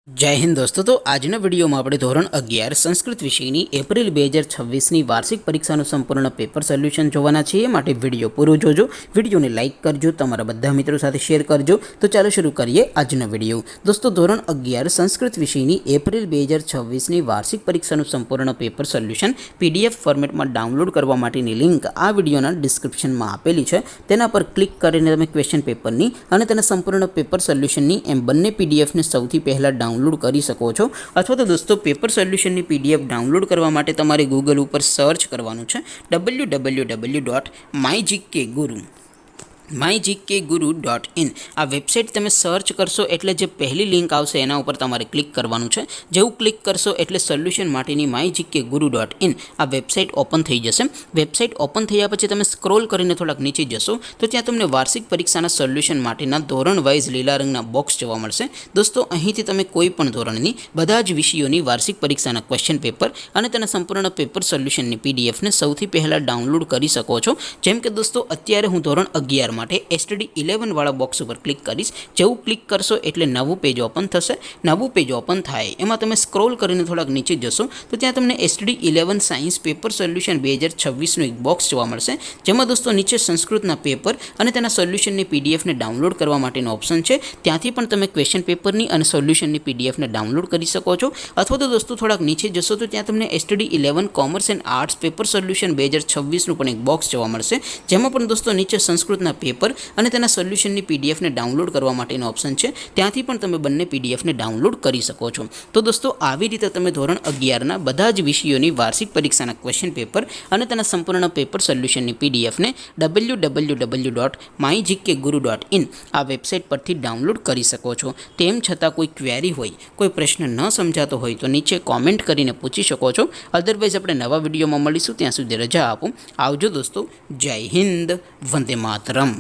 जय हिंद दोस्तों। तो आजना वीडियो में આપણે ધોરણ 11 સંસ્કૃત વિષયની એપ્રિલ 2026ની વાર્ષિક પરીક્ષાનું સંપૂર્ણ પેપર સોલ્યુશન જોવાના છીએ। માટે વિડિયો પૂરો જોજો, વિડિયોને લાઇક કરજો, તમારા બધા મિત્રો સાથે શેર કરજો। તો ચાલો શરૂ કરીએ આજનો વિડિયો। દોસ્તો ધોરણ 11 સંસ્કૃત વિષયની એપ્રિલ 2026ની વાર્ષિક પરીક્ષાનું સંપૂર્ણ પેપર સોલ્યુશન પીડીએફ ફોર્મેટમાં ડાઉનલોડ કરવા માટેની લિંક આ વિડિયોના ડિસ્ક્રિપ્શનમાં આપેલી છે। તેના પર ક્લિક કરીને તમે ક્વેશ્ચન પેપરની અને તેના સંપૂર્ણ પેપર સોલ્યુશનની એમ બંને પીડીએફને સૌથી પહેલા ડાઉનલોડ કરી શકો છો। अथवा तो दोस्तों पेपर सोल्यूशन की पीडीएफ डाउनलॉड करवा माटे तमारे गूगल पर सर्च करवानुं छे www.mygkguru.in आ वेबसाइट तमे सर्च करशो एटले जे पहली लिंक आवशे एना उपर तमारे क्लिक करवानुं छे। जेवुं क्लिक करशो एटले सोल्यूशन माटेनी mygkguru.in आ वेबसाइट ओपन थई जशे। वेबसाइट ओपन थया पछी तमे स्क्रॉल करीने थोड़ाक नीचे जशो तो त्यां तमने वार्षिक परीक्षाना सोल्यूशन माटेना धोरण वाइज लीला रंगना बॉक्स जोवा मळशे। दोस्तों અહીંથી તમે કોઈ પણ ધોરણની બધા જ વિષયોની વાર્ષિક પરીક્ષાના ક્વેશ્ચન પેપર અને તેના સંપૂર્ણ પેપર સોલ્યુશનની પીડીએફને સૌથી પહેલા ડાઉનલોડ કરી શકો છો। જેમ કે દોસ્તો અત્યારે હું ધોરણ 11 માટે STD 11 વાળા બોક્સ ઉપર ક્લિક કરીશ। જેવું ક્લિક કરશો એટલે નવું પેજ ઓપન થશે। નવું પેજ ઓપન થાય એમાં તમે સ્ક્રોલ કરીને થોડાક નીચે જશો તો ત્યાં તમને STD 11 સાયન્સ પેપર સોલ્યુશન 2026નું એક બોક્સ જોવા મળશે। જેમાં દોસ્તો નીચે સંસ્કૃતના પેપર અને તેના સોલ્યુશનની પીડીએફને ડાઉનલોડ કરવા માટેનો ઓપ્શન છે। ત્યાંથી પણ તમે ક્વેશ્ચન પેપરની અને સોલ્યુશનની પીડીએફને ડાઉનલોડ કરી શકો છો। અથવા તો દોસ્તો થોડાક નીચે જશો તો ત્યાં તમને STD 11 commerce and arts paper solution 2026નું પણ એક બોક્સ જોવા મળશે। જેમાં પણ દોસ્તો નીચે સંસ્કૃતના પેપર અને તેના સોલ્યુશનની પીડીએફને ડાઉનલોડ કરવા માટેનો ઓપ્શન છે। ત્યાંથી પણ તમે બંને પીડીએફને ડાઉનલોડ કરી શકો છો। તો દોસ્તો આવી રીતે તમે ધોરણ 11ના બધા જ વિષયોની વાર્ષિક પરીક્ષાના ક્વેશ્ચન પેપર અને તેના સંપૂર્ણ પેપર સોલ્યુશનની પીડીએફને www.mygkguru.in આ વેબસાઇટ પરથી ડાઉનલોડ કરી શકો છો। તેમ છતાં કોઈ ક્વેરી હોય, કોઈ પ્રશ્ન ન સમજાતો હોય તો નીચે કોમેન્ટ કરીને પૂછી શકો છો। અધરવાઇઝ આપણે નવા વિડીયોમાં મળીશું, ત્યાં સુધી રજા આપો। આવજો દોસ્તો। જય હિન્દ, વંદે માતરમ।